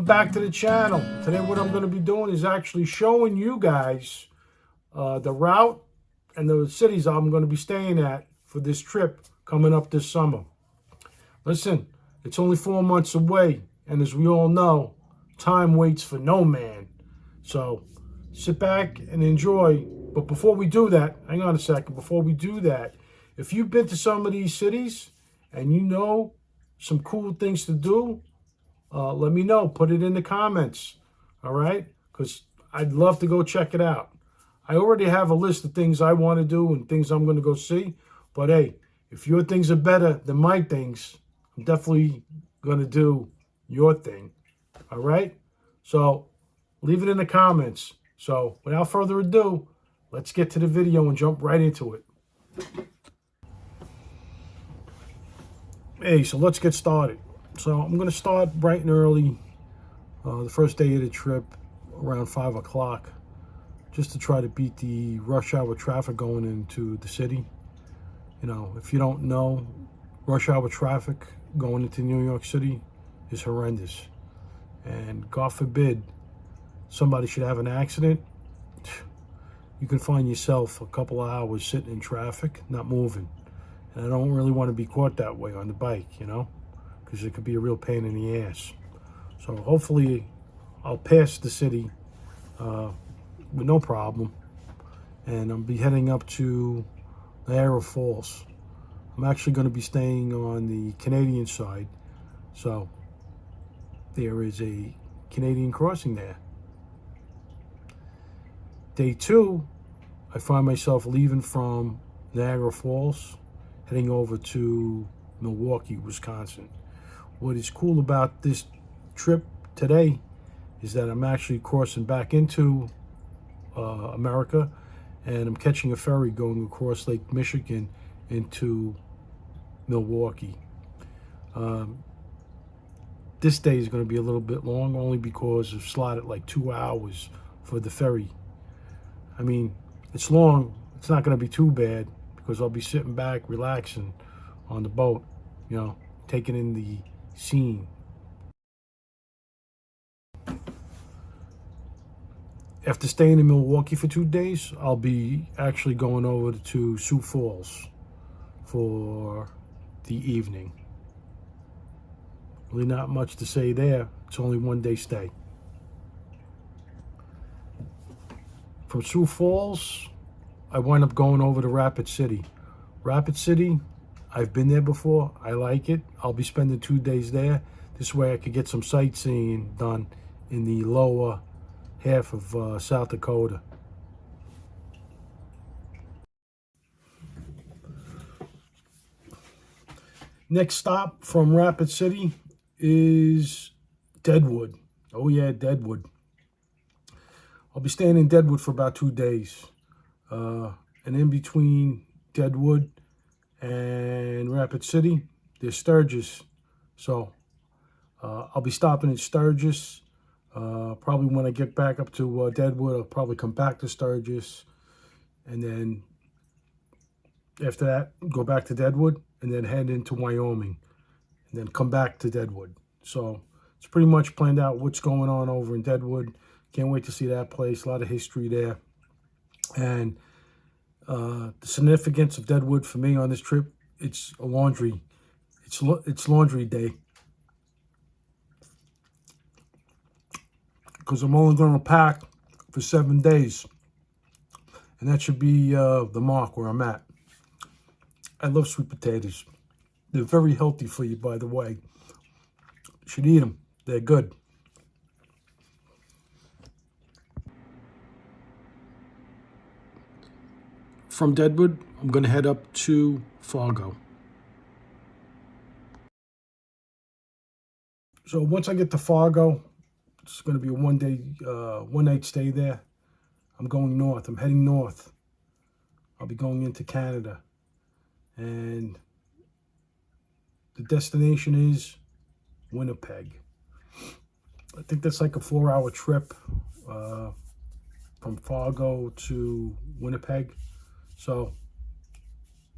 welcome back to the channel. Today what I'm going to be doing is actually showing you guys the route and the cities I'm going to be staying at for this trip coming up this summer. Listen, it's only 4 months away, and as we all know, time waits for no man. So sit back and enjoy. But before we do that, hang on a second, before we do that, if you've been to some of these cities and you know some cool things to do, let me know. Put it in the comments, all right? Because I'd love to go check it out. I already have a list of things I want to do and things I'm going to go see. But hey, if your things are better than my things, I'm definitely going to do your thing, all right? So leave it in the comments. So without further ado, let's get to the video and jump right into it. Hey, so let's get started. So I'm going to start bright and early, the first day of the trip, around 5 o'clock, just to try to beat the rush hour traffic going into the city. You know, if you don't know, rush hour traffic going into New York City is horrendous. And God forbid somebody should have an accident, you can find yourself a couple of hours sitting in traffic, not moving. And I don't really want to be caught that way on the bike, you know, because it could be a real pain in the ass. So hopefully I'll pass the city with no problem, and I'll be heading up to Niagara Falls. I'm actually going to be staying on the Canadian side, so there is a Canadian crossing there. Day 2, I find myself leaving from Niagara Falls, heading over to Milwaukee, Wisconsin. What is cool about this trip today is that I'm actually crossing back into America, and I'm catching a ferry going across Lake Michigan into Milwaukee. This day is going to be a little bit long, only because I've slotted like 2 hours for the ferry. I mean, it's long. It's not going to be too bad because I'll be sitting back, relaxing on the boat, you know, taking in the scene. After staying in Milwaukee for 2 days, I'll be actually going over to Sioux Falls for the evening. Really not much to say there. It's only 1 day stay. From Sioux Falls, I wind up going over to Rapid City. Rapid City, I've been there before. I like it. I'll be spending 2 days there. This way I could get some sightseeing done in the lower half of South Dakota. Next stop from Rapid City is Deadwood. Oh yeah, Deadwood. I'll be staying in Deadwood for about 2 days. And in between Deadwood and Rapid City, there's Sturgis. So I'll be stopping in Sturgis. Probably when I get back up to Deadwood, I'll probably come back to Sturgis. And then after that, go back to Deadwood and then head into Wyoming. And then come back to Deadwood. So it's pretty much planned out what's going on over in Deadwood. Can't wait to see that place. A lot of history there. And the significance of Deadwood for me on this trip, it's a laundry. It's laundry day. Because I'm only going to pack for 7 days. And that should be the mark where I'm at. I love sweet potatoes. They're very healthy for you, by the way. You should eat them. They're good. From Deadwood, I'm going to head up to Fargo. So once I get to Fargo, it's going to be a 1 day, 1 night stay there. I'm going north. I'm heading north. I'll be going into Canada. And the destination is Winnipeg. I think that's like a 4-hour trip from Fargo to Winnipeg. So,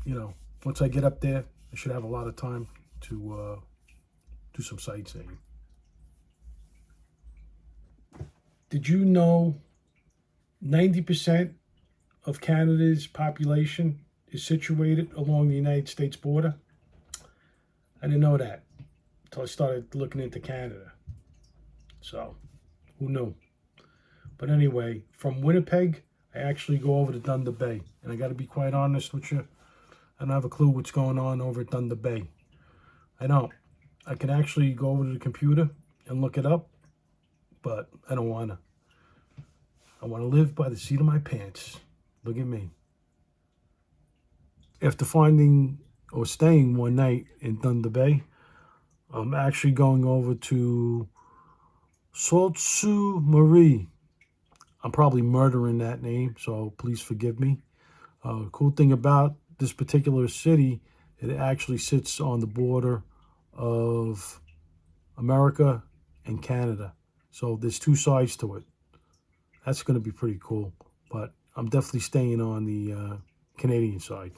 you know, once I get up there, I should have a lot of time to do some sightseeing. Did you know 90% of Canada's population is situated along the United States border? I didn't know that until I started looking into Canada. So, who knew? But anyway, from Winnipeg, I actually go over to Thunder Bay. And I got to be quite honest with you, I don't have a clue what's going on over at Thunder Bay. I don't. I can actually go over to the computer and look it up, but I don't want to. I want to live by the seat of my pants. Look at me. After finding or staying one night in Thunder Bay, I'm actually going over to Sault Ste. Marie. I'm probably murdering that name, so please forgive me. Cool thing about this particular city, it actually sits on the border of America and Canada. So there's two sides to it. That's going to be pretty cool. But I'm definitely staying on the Canadian side.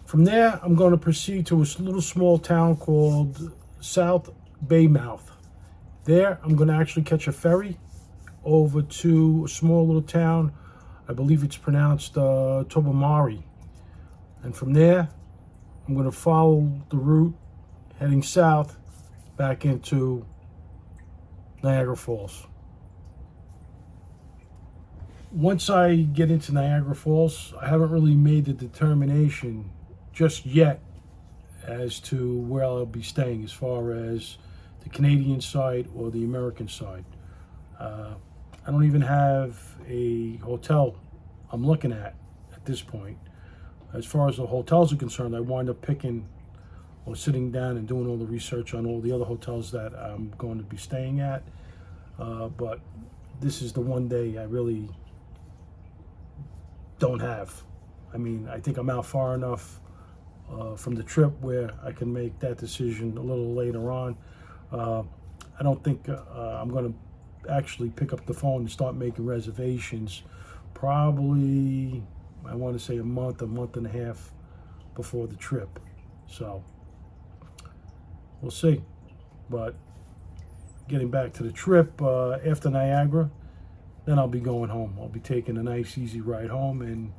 From there, I'm going to proceed to a little small town called South Baymouth. There, I'm going to actually catch a ferry over to a small little town. I believe it's pronounced Tobermory. And from there, I'm going to follow the route heading south back into Niagara Falls. Once I get into Niagara Falls, I haven't really made the determination just yet as to where I'll be staying as far as the Canadian side or the American side. I don't even have a hotel I'm looking at this point. As far as the hotels are concerned, I wind up picking or sitting down and doing all the research on all the other hotels that I'm going to be staying at. But this is the one day I really don't have. I mean, I think I'm out far enough from the trip where I can make that decision a little later on. I don't think I'm going to actually pick up the phone and start making reservations. Probably, I want to say a month and a half before the trip. So, we'll see. But getting back to the trip, after Niagara, then I'll be going home. I'll be taking a nice, easy ride home, and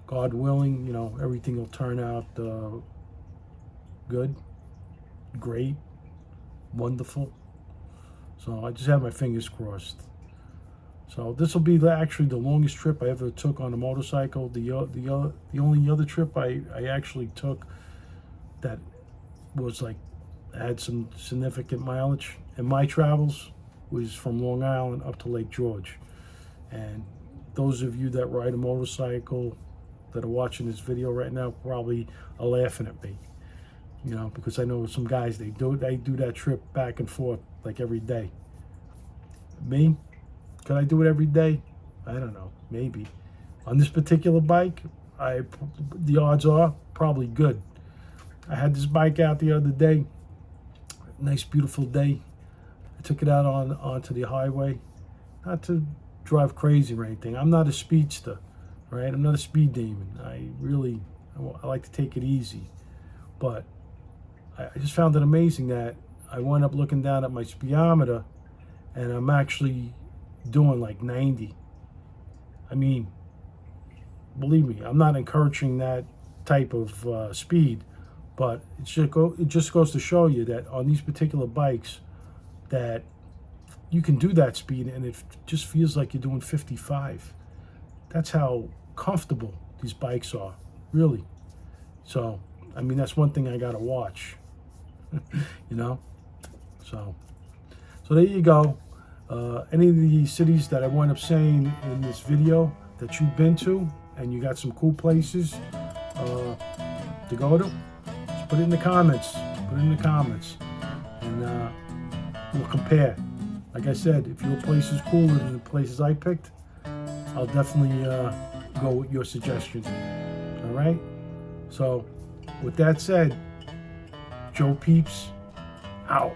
God willing, you know, everything will turn out good, great, wonderful. So I just have my fingers crossed. So this will be actually the longest trip I ever took on a motorcycle. The only other trip I actually took that was like, had some significant mileage in my travels was from Long Island up to Lake George. And those of you that ride a motorcycle that are watching this video right now probably are laughing at me, you know, because I know some guys, they do that trip back and forth like every day. Me, could I do it every day? I don't know, maybe. On this particular bike, the odds are probably good. I had this bike out the other day, nice beautiful day. I took it out onto the highway, not to drive crazy or anything. I'm not a speedster, right? I'm not a speed demon. I like to take it easy. But I just found it amazing that I wound up looking down at my speedometer and I'm actually doing like 90. I mean, believe me, I'm not encouraging that type of speed, but it just goes to show you that on these particular bikes that you can do that speed and it just feels like you're doing 55. That's how comfortable these bikes are, really. So, I mean, that's one thing I gotta watch, you know? So there you go. Any of the cities that I wind up saying in this video that you've been to and you got some cool places to go to, just put it in the comments. Put it in the comments. And we'll compare. Like I said, if your place is cooler than the places I picked, I'll definitely go with your suggestion. All right? So, with that said, Joe Peeps, out.